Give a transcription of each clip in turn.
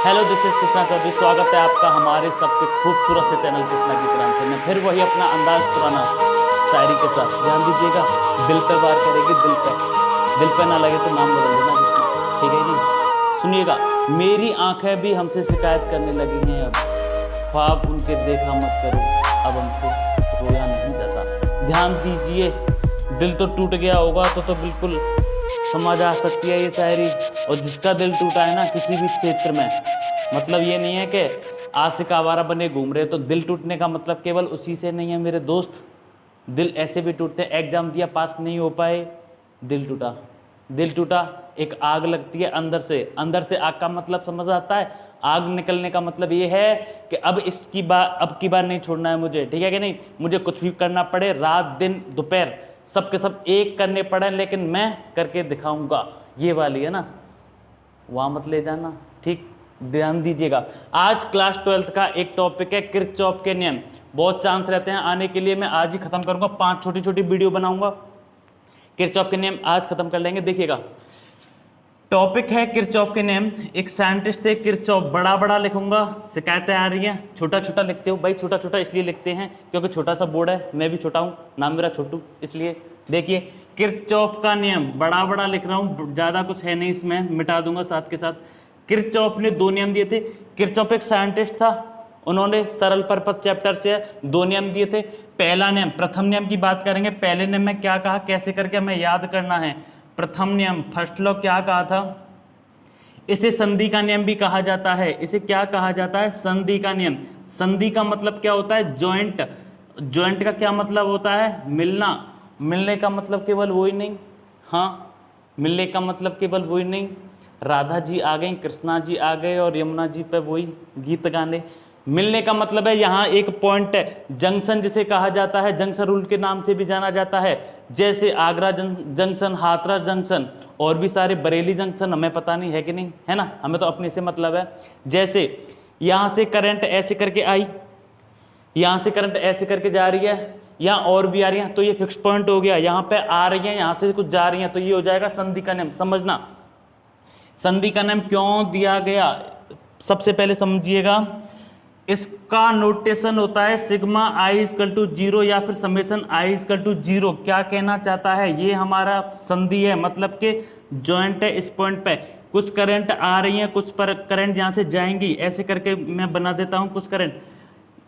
Hello, this is Krishna Chaudhary. स्वागत है आपका हमारे सबके खूबसूरत से चैनल कृष्णा की क्रांति में। फिर वही अपना अंदाज पुराना शायरी के साथ। ध्यान दीजिएगा, दिल पे वार करेगी, दिल पे ना लगे तो नाम बदल देना कृष्णा, ठीक है नहीं? सुनिएगा, मेरी आंखें भी हमसे शिकायत करने लगी हैं अब, ख्वाब उनके देखा मत करो, अब हमसे रोया नहीं जाता। ध्यान दीजिए, दिल तो टूट गया होगा तो बिल्कुल समझ आ सकती है ये शायरी। और जिसका दिल टूटा है ना किसी भी क्षेत्र में, मतलब ये नहीं है कि आशिक आवारा बने घूम रहे, तो दिल टूटने का मतलब केवल उसी से नहीं है मेरे दोस्त। दिल ऐसे भी टूटते, एग्जाम दिया पास नहीं हो पाए, दिल टूटा। दिल टूटा, एक आग लगती है अंदर से। अंदर से आग का मतलब समझ आता है? आग निकलने का मतलब ये है कि अब अब की बार नहीं छोड़ना है मुझे, ठीक है कि नहीं? मुझे कुछ भी करना पड़े, रात दिन दोपहर सबके सब एक करने पड़े, लेकिन मैं करके दिखाऊंगा। ये वाली है ना, वहां मत ले जाना, ठीक? ध्यान दीजिएगा, आज क्लास 12th का एक टॉपिक है किरचॉफ के नियम। बहुत चांस रहते हैं आने के लिए, मैं आज ही खत्म करूंगा, 5 छोटी छोटी वीडियो बनाऊंगा। किरचॉफ के नियम आज खत्म कर लेंगे। देखिएगा, टॉपिक है किरचॉफ के नियम। एक साइंटिस्ट थे किरचॉफ, बड़ा बड़ा लिखूंगा, शिकायतें आ रही हैं। छोटा छोटा लिखते हो भाई, छोटा छोटा इसलिए लिखते हैं क्योंकि छोटा सा बोर्ड है, मैं भी छोटा हूँ, नाम मेरा छोटू, इसलिए। देखिए, किरचॉफ का नियम बड़ा बड़ा लिख रहा हूँ, ज़्यादा कुछ है नहीं इसमें, मिटा दूंगा साथ के साथ। किरचॉफ ने 2 नियम दिए थे। किरचॉफ एक साइंटिस्ट था, उन्होंने सरल परपथ चैप्टर से 2 नियम दिए थे। पहला नियम, प्रथम नियम की बात करेंगे। पहले नियम में क्या कहा, कैसे करके हमें याद करना है। प्रथम नियम, फर्स्ट लॉ, क्या कहा था? इसे संधि का नियम भी कहा जाता है। इसे क्या कहा जाता है? संधि का नियम। संधि का मतलब क्या होता है? जॉइंट। जॉइंट का क्या मतलब होता है? मिलना। मिलने का मतलब केवल वही नहीं, हाँ, मिलने का मतलब केवल वही नहीं, राधा जी आ गई, कृष्णा जी आ गए और यमुना जी पे वही गीत गाने। मिलने का मतलब है यहाँ एक पॉइंट है, जंक्शन जिसे कहा जाता है, जंक्शन रूल के नाम से भी जाना जाता है। जैसे आगरा जंक्शन, हाथरस जंक्शन, और भी सारे, बरेली जंक्शन, हमें पता नहीं है कि नहीं, है ना, हमें तो अपने से मतलब है। जैसे यहाँ से करंट ऐसे करके आई, यहाँ से करंट ऐसे करके जा रही है, यहाँ और भी आ रही है, तो ये फिक्स पॉइंट हो गया। यहाँ पे आ रही है, यहाँ से कुछ जा रही है, तो ये हो जाएगा संधि का नियम। समझना, संधि का नियम क्यों दिया गया, सबसे पहले समझिएगा। इसका नोटेशन होता है सिग्मा आई इक्वल टू 0 या फिर समेशन आई इक्वल टू 0। क्या कहना चाहता है? ये हमारा संधि है, मतलब कि जॉइंट है। इस पॉइंट पे कुछ करंट आ रही है, कुछ पर करंट यहाँ से जाएंगी, ऐसे करके मैं बना देता हूँ। कुछ करंट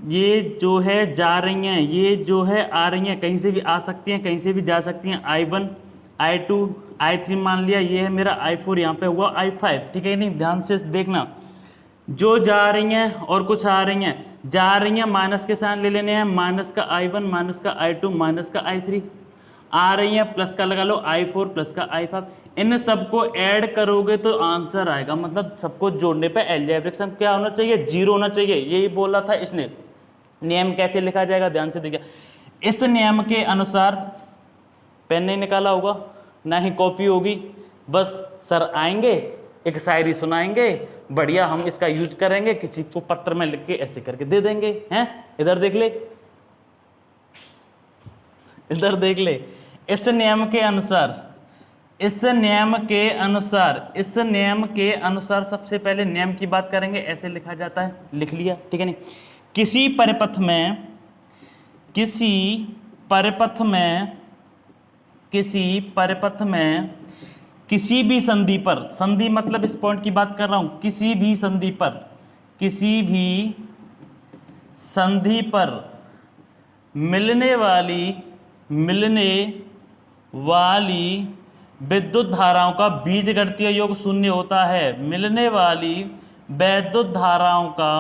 ये जो है जा रही हैं, ये जो है आ रही हैं, कहीं से भी आ सकती हैं, कहीं से भी जा सकती हैं। I1, I2, I3 मान लिया, ये है मेरा I4, यहाँ पे हुआ I5, ठीक है नहीं? ध्यान से देखना, जो जा रही हैं और कुछ आ रही हैं। जा रही हैं माइनस के साइन ले लेने हैं, माइनस का I1, माइनस का I2, माइनस का I3। आ रही हैं प्लस का लगा लो I4, प्लस का I5। इन सबको ऐड करोगे तो आंसर आएगा, मतलब सबको जोड़ने पे अलजेब्रिक सम क्या होना चाहिए? 0 होना चाहिए। यही बोला था इसने। नियम कैसे लिखा जाएगा, ध्यान से देखिए। इस नियम के अनुसार, पेन नहीं निकाला होगा, ना ही कॉपी होगी, बस सर आएंगे, एक शायरी सुनाएंगे, बढ़िया, हम इसका यूज करेंगे, किसी को पत्र में लिख के ऐसे करके दे देंगे। हैं, इधर देख ले, इधर देख ले। इस नियम के अनुसार, इस नियम के अनुसार, इस नियम के अनुसार सबसे पहले नियम की बात करेंगे। ऐसे लिखा जाता है, लिख लिया, ठीक है नहीं? किसी परिपथ में, किसी परिपथ में, किसी परिपथ में किसी भी संधि पर, संधि मतलब इस पॉइंट की बात कर रहा हूं, किसी भी संधि पर, किसी भी संधि पर मिलने वाली विद्युत धाराओं का बीजगणितीय योग 0 होता है। मिलने वाली विद्युत धाराओं का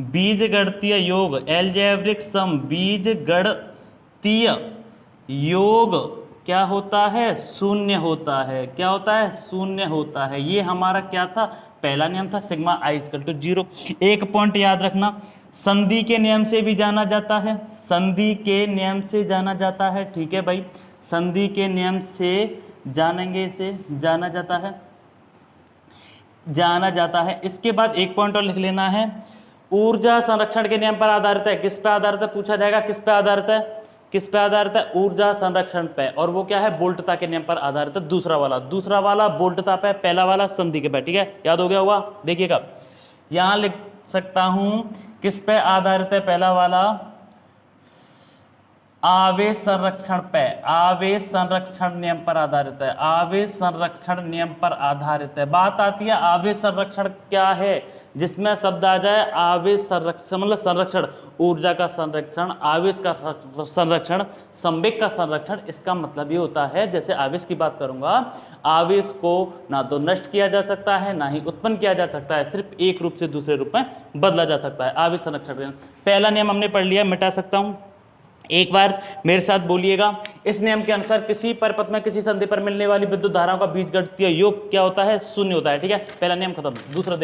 बीजगणितीय योग, अलजेब्रिक सम, बीजगणितीय योग क्या होता है? 0 होता है। क्या होता है? 0 होता है। ये हमारा क्या था? पहला नियम था, सिग्मा आई इक्वल टू 0। एक पॉइंट याद रखना, संधि के नियम से भी जाना जाता है, संधि के नियम से जाना जाता है, ठीक है भाई? संधि के नियम से जानेंगे, इसे जाना जाता है, जाना जाता है। इसके बाद एक पॉइंट और लिख लेना है, ऊर्जा संरक्षण के नियम पर आधारित है। किस पे आधारित है? पूछा जाएगा, किस पे आधारित है? किस पे आधारित है? ऊर्जा संरक्षण पे। और वो क्या है? बोल्टता के नियम पर आधारित है। दूसरा वाला बोल्टता पे, पहला वाला संधि के पे। ठीक है, याद हो गया होगा। देखिएगा यहां लिख सकता हूं किस पे आधारित है? पहला वाला आवेश संरक्षण पे, आवेश संरक्षण नियम पर आधारित है। आवेश संरक्षण नियम पर आधारित है। बात आती है आवेश संरक्षण क्या है, जिसमें शब्द आ जाए आवेश संरक्षण, मतलब संरक्षण, ऊर्जा का संरक्षण, आवेश का संरक्षण, संवेग का संरक्षण। इसका मतलब ये होता है, जैसे आवेश की बात करूंगा, आवेश को ना तो नष्ट किया जा सकता है ना ही उत्पन्न किया जा सकता है, सिर्फ एक रूप से दूसरे रूप में बदला जा सकता है। आवेश संरक्षण पहला नियम हमने पढ़ लिया, मिटा सकता हूं। एक बार मेरे साथ बोलिएगा, इस नियम के अनुसार किसी परिपथ में किसी संधि पर मिलने वाली विद्युत धाराओं का बीजगणितीय योग क्या होता है? शून्य होता है। ठीक है, पहला नियम खत्म। दूसरा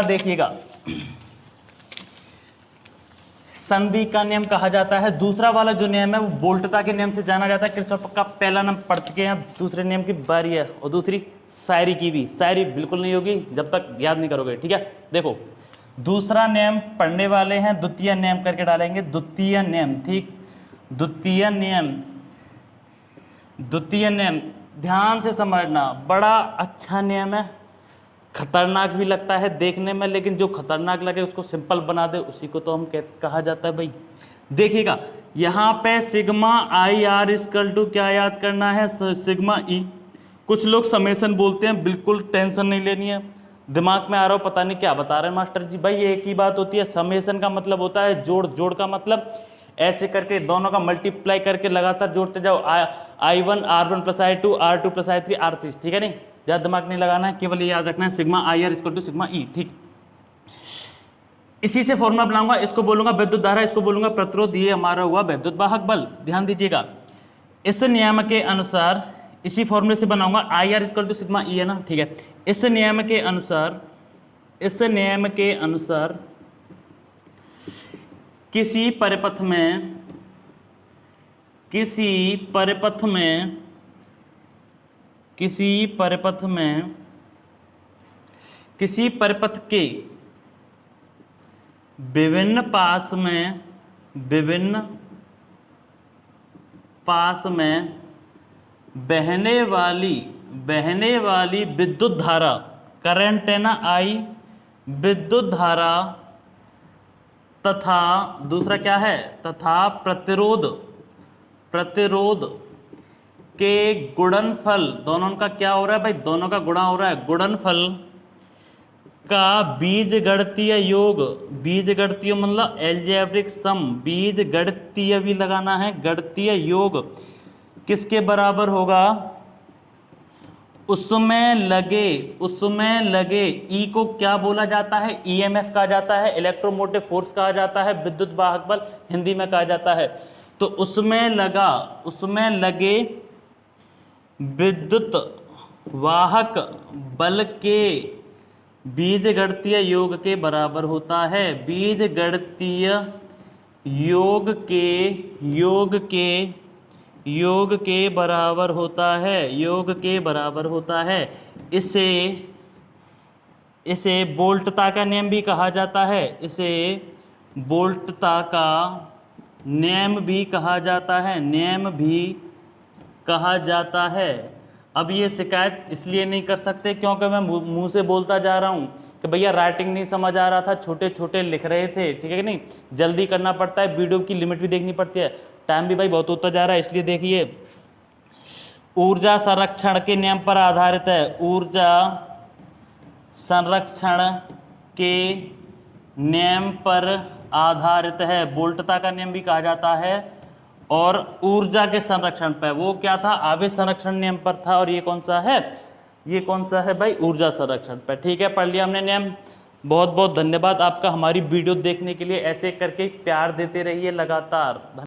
देखिएगा, संधि का नियम कहा जाता है। दूसरा वाला जो नियम है वो बोल्टता के नियम से जाना जाता है। किरचॉफ का पहला नियम पढ़ चुके हैं, दूसरे नियम की बारी है, और दूसरी शायरी की भी। शायरी बिल्कुल नहीं होगी जब तक याद नहीं करोगे। ठीक है, देखो दूसरा नियम पढ़ने वाले हैं, द्वितीय नियम करके डालेंगे। द्वितीय नियम, ठीक, द्वितीय नियम ध्यान से समझना, बड़ा अच्छा नियम है। खतरनाक भी लगता है देखने में, लेकिन जो खतरनाक लगे उसको सिंपल बना दे, उसी को तो हम कहा जाता है भाई। देखिएगा यहाँ पे sigma I R equal to क्या याद करना है? Sigma E. कुछ लोग समेशन बोलते हैं, बिल्कुल टेंशन नहीं लेनी है। दिमाग में आ रहा हो पता नहीं क्या बता रहे हैं मास्टर जी। भाई एक ही बात होती है, समेशन का मतलब होता है जोड़, जोड़ का मतलब ऐसे करके दोनों का मल्टीप्लाई करके लगातार जोड़ते जाओ। I1 R1 plus I2 R2 plus I3 R3। ठीक है, नहीं ज़्यादा दिमाग नहीं लगाना है, केवल ये याद रखना है sigma I R equal to sigma E. ठीक, इसी से फॉर्मूला बनाऊंगा, इसको बोलूंगा विद्युत धारा, इसको बोलूंगा प्रतिरोध, ये हमारा हुआ विद्युत वाहक बल। ध्यान दीजिएगा, इस नियम के अनुसार इसी फॉर्मूले से बनाऊंगा, I R equal to sigma E है ना। ठीक है, इस नियम के अनुसार किसी परिपथ के विभिन्न पास में बहने वाली विद्युत धारा, करंट है ना आई, विद्युत धारा तथा दूसरा क्या है? तथा प्रतिरोध के गुणनफल, दोनों का क्या हो रहा है भाई? दोनों का गुणा हो रहा है। गुणनफल का बीजगणितीय योग, बीजगणितीय मतलब एल्जेब्रिक सम, बीजगणितीय भी लगाना है, गणितीय योग किसके बराबर होगा? उसमें लगे ई को क्या बोला जाता है? ईएमएफ कहा जाता है, इलेक्ट्रोमोटिव फोर्स कहा जाता है, विद्युत वाहक बल हिंदी में कहा जाता है। तो उसमें लगे विद्युत वाहक बल के बीजगणितीय योग के बराबर होता है। बीजगणितीय योग के बराबर होता है। इसे बोल्टता का नियम भी कहा जाता है। इसे बोल्टता का नियम भी कहा जाता है। अब ये शिकायत इसलिए नहीं कर सकते क्योंकि मैं मुंह से बोलता जा रहा हूँ कि भैया राइटिंग नहीं समझ आ रहा था, छोटे छोटे लिख रहे थे। ठीक है कि नहीं, जल्दी करना पड़ता है, वीडियो की लिमिट भी देखनी पड़ती है, टाइम भी भाई बहुत होता जा रहा है। इसलिए देखिए, ऊर्जा संरक्षण के नियम पर आधारित है। ऊर्जा संरक्षण के नियम पर आधारित है। बोल्टता का नियम भी कहा जाता है। और ऊर्जा के संरक्षण पर, वो क्या था? आवेश संरक्षण नियम पर था। और ये कौन सा है? ये कौन सा है भाई? ऊर्जा संरक्षण पर। ठीक है, पढ़ लिया हमने नियम। बहुत बहुत धन्यवाद आपका हमारी वीडियो देखने के लिए। ऐसे करके प्यार देते रहिए लगातार।